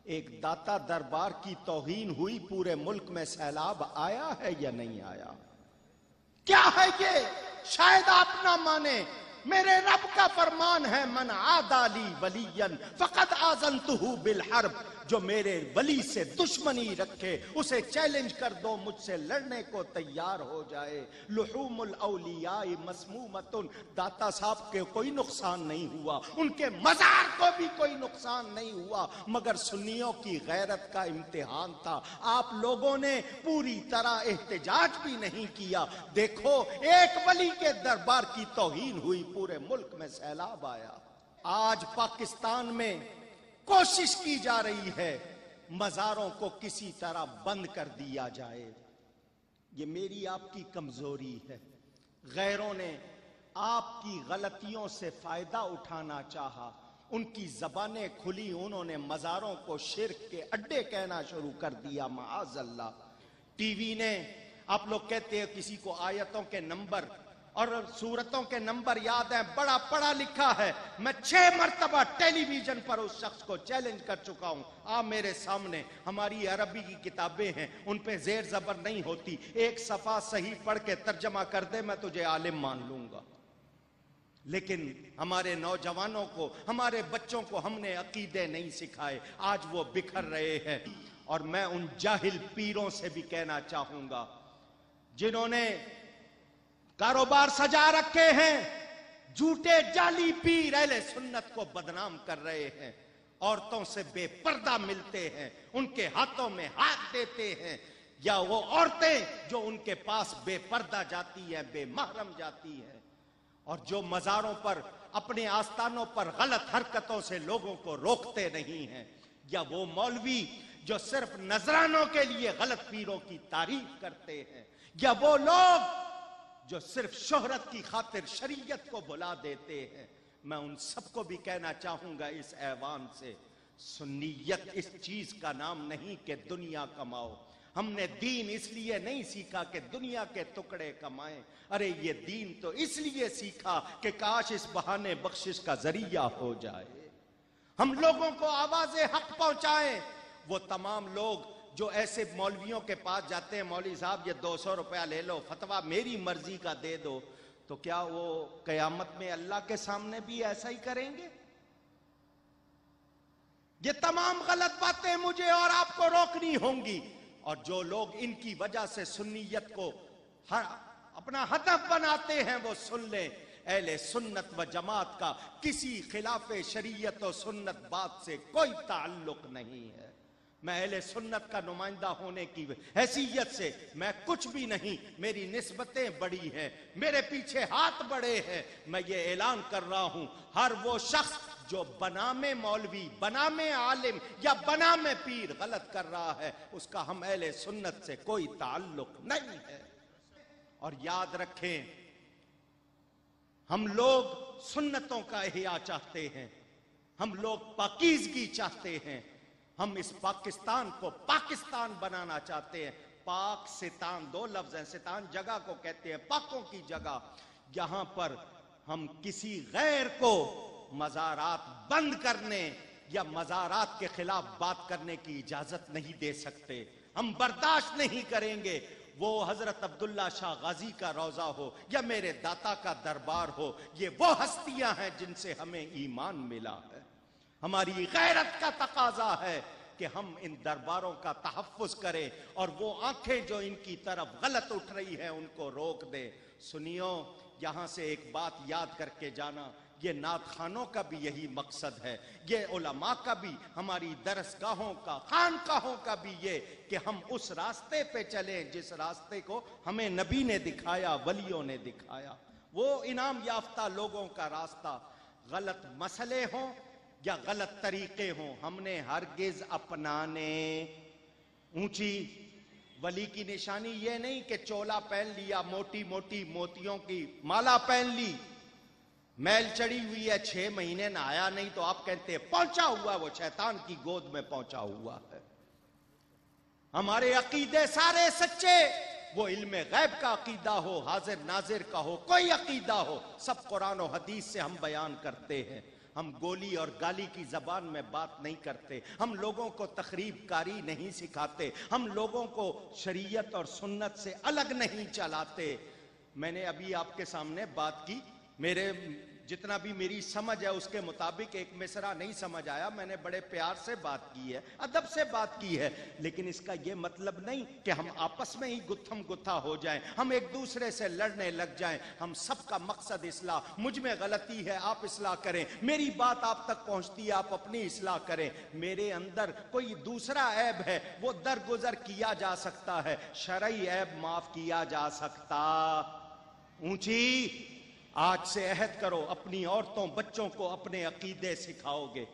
ایک داتا دربار کی توہین ہوئی، پورے ملک میں سیلاب آیا ہے یا نہیں آیا؟ کیا ہے یہ؟ شاید آپ نہ مانے، میرے رب کا فرمان ہے من عادی لی ولیا فقد آذنتہ بالحرب، جو میرے ولی سے دشمنی رکھے اسے چیلنج کر دو، مجھ سے لڑنے کو تیار ہو جائے۔ لحوم الاولیاء مسمومۃ، داتا صاحب کے کوئی نقصان نہیں ہوا، ان کے مزار کو بھی کوئی نقصان نہیں ہوا، مگر سنیوں کی غیرت کا امتحان تھا۔ آپ لوگوں نے پوری طرح احتجاج بھی نہیں کیا۔ دیکھو ایک ولی کے دربار کی توہین ہوئی، پورے ملک میں سیلاب آیا۔ آج پاکستان میں کوشش کی جا رہی ہے مزاروں کو کسی طرح بند کر دیا جائے۔ یہ میری آپ کی کمزوری ہے۔ غیروں نے آپ کی غلطیوں سے فائدہ اٹھانا چاہا، ان کی زبانیں کھلی، انہوں نے مزاروں کو شرک کے اڈے کہنا شروع کر دیا، معاذ اللہ۔ ٹی وی نے، آپ لوگ کہتے ہیں کسی کو آیتوں کے نمبر اور سورتوں کے نمبر یاد ہیں، بڑا پڑھا لکھا ہے، میں 6 مرتبہ ٹیلی ویژن پر اس شخص کو چیلنج کر چکا ہوں۔ آپ میرے سامنے ہماری عربی کی کتابیں ہیں، ان پہ زیر زبر نہیں ہوتی، ایک صفحہ صحیح پڑھ کے ترجمہ کر دے میں تجھے عالم مان لوں گا۔ لیکن ہمارے نوجوانوں کو، ہمارے بچوں کو ہم نے عقیدے نہیں سکھائے، آج وہ بکھر رہے ہیں۔ اور میں ان جاہل پیروں سے بھی کہنا چاہوں گا جنہوں نے کاروبار سجا رکھے ہیں، جھوٹے جعلی پیر اہل سنت کو بدنام کر رہے ہیں، عورتوں سے بے پردہ ملتے ہیں، ان کے ہاتھوں میں ہاتھ دیتے ہیں، یا وہ عورتیں جو ان کے پاس بے پردہ جاتی ہیں، بے محرم جاتی ہیں، اور جو مزاروں پر، اپنے آستانوں پر غلط حرکتوں سے لوگوں کو روکتے نہیں ہیں، یا وہ مولوی جو صرف نذرانوں کے لیے غلط پیروں کی تعریف کرتے ہیں، یا وہ لوگ جو صرف شہرت کی خاطر شریعت کو بھلا دیتے ہیں۔ میں ان سب کو بھی کہنا چاہوں گا اس ایوان سے، سنیت اس چیز کا نام نہیں کہ دنیا کماؤ۔ ہم نے دین اس لیے نہیں سیکھا کہ دنیا کے ٹکڑے کمائیں، ارے یہ دین تو اس لیے سیکھا کہ کاش اس بہانے بخشش کا ذریعہ ہو جائے، ہم لوگوں کو آواز حق پہنچائیں۔ وہ تمام لوگ جو ایسے مولویوں کے پاس جاتے ہیں، مولوی صاحب یہ 200 روپیہ لے لو، فتویٰ میری مرضی کا دے دو، تو کیا وہ قیامت میں اللہ کے سامنے بھی ایسا ہی کریں گے؟ یہ تمام غلط باتیں مجھے اور آپ کو روکنی ہوں گی، اور جو لوگ ان کی وجہ سے سنیت کو اپنا ہدف بناتے ہیں وہ سن لیں، اہل سنت و جماعت کا کسی خلاف شریعت و سنت بات سے کوئی تعلق نہیں ہے۔ میں اہل سنت کا نمائندہ ہونے کی حیثیت سے میں کچھ بھی نہیں، میری نسبتیں بڑی ہیں، میرے پیچھے ہاتھ بڑے ہیں، میں یہ اعلان کر رہا ہوں، ہر وہ شخص جو بنام مولوی، بنام عالم یا بنام پیر غلط کر رہا ہے، اس کا ہم اہل سنت سے کوئی تعلق نہیں ہے۔ اور یاد رکھیں، ہم لوگ سنتوں کا احیاء چاہتے ہیں، ہم لوگ پاکیزگی چاہتے ہیں، ہم اس پاکستان کو پاکستان بنانا چاہتے ہیں۔ پاک ستان، 2 لفظ ہیں، ستان جگہ کو کہتے ہیں، پاکوں کی جگہ، یہاں پر ہم کسی غیر کو مزارات بند کرنے یا مزارات کے خلاف بات کرنے کی اجازت نہیں دے سکتے، ہم برداشت نہیں کریں گے۔ وہ حضرت عبداللہ شاہ غازی کا روضہ ہو یا میرے داتا کا دربار ہو، یہ وہ ہستیاں ہیں جن سے ہمیں ایمان ملا ہے۔ ہماری غیرت کا تقاضا ہے کہ ہم ان درباروں کا تحفظ کریں، اور وہ آنکھیں جو ان کی طرف غلط اٹھ رہی ہیں ان کو روک دیں۔ سنیو، یہاں سے ایک بات یاد کر کے جانا، یہ نعت خانوں کا بھی یہی مقصد ہے، یہ علماء کا بھی، ہماری درسگاہوں کا، خانقاہوں کا بھی یہ کہ ہم اس راستے پہ چلیں جس راستے کو ہمیں نبی نے دکھایا، ولیوں نے دکھایا، وہ انعام یافتہ لوگوں کا راستہ۔ غلط مسئلے ہوں یا غلط طریقے ہوں، ہم نے ہرگز اپنانے۔ اونچی ولی کی نشانی یہ نہیں کہ چولا پہن لیا، موٹی موٹی موتیوں کی مالا پہن لی، میل چڑی ہوئی ہے، 6 مہینے نہ آیا نہیں، تو آپ کہتے ہیں پہنچا ہوا، وہ شیطان کی گود میں پہنچا ہوا ہے۔ ہمارے عقیدے سارے سچے، وہ علم غیب کا عقیدہ ہو، حاضر ناظر کا ہو، کوئی عقیدہ ہو، سب قرآن و حدیث سے ہم بیان کرتے ہیں۔ ہم گولی اور گالی کی زبان میں بات نہیں کرتے، ہم لوگوں کو تخریب کاری نہیں سکھاتے، ہم لوگوں کو شریعت اور سنت سے الگ نہیں چلاتے۔ میں نے ابھی آپ کے سامنے بات کی، میرے جتنا بھی میری سمجھ ہے اس کے مطابق ایک مصرع نہیں سمجھ آیا، میں نے بڑے پیار سے بات کی ہے، ادب سے بات کی ہے، لیکن اس کا یہ مطلب نہیں کہ ہم آپس میں ہی گتھم گتھا ہو جائیں، ہم ایک دوسرے سے لڑنے لگ جائیں۔ ہم سب کا مقصد اصلاح، مجھ میں غلطی ہے آپ اصلاح کریں، میری بات آپ تک پہنچتی ہے آپ اپنی اصلاح کریں، میرے اندر کوئی دوسرا عیب ہے وہ درگزر کیا جا سکتا ہے، شرعی عیب معاف کیا جا سکتا۔ اونچی آج سے عہد کرو، اپنی عورتوں بچوں کو اپنے عقیدے سکھاؤ گے۔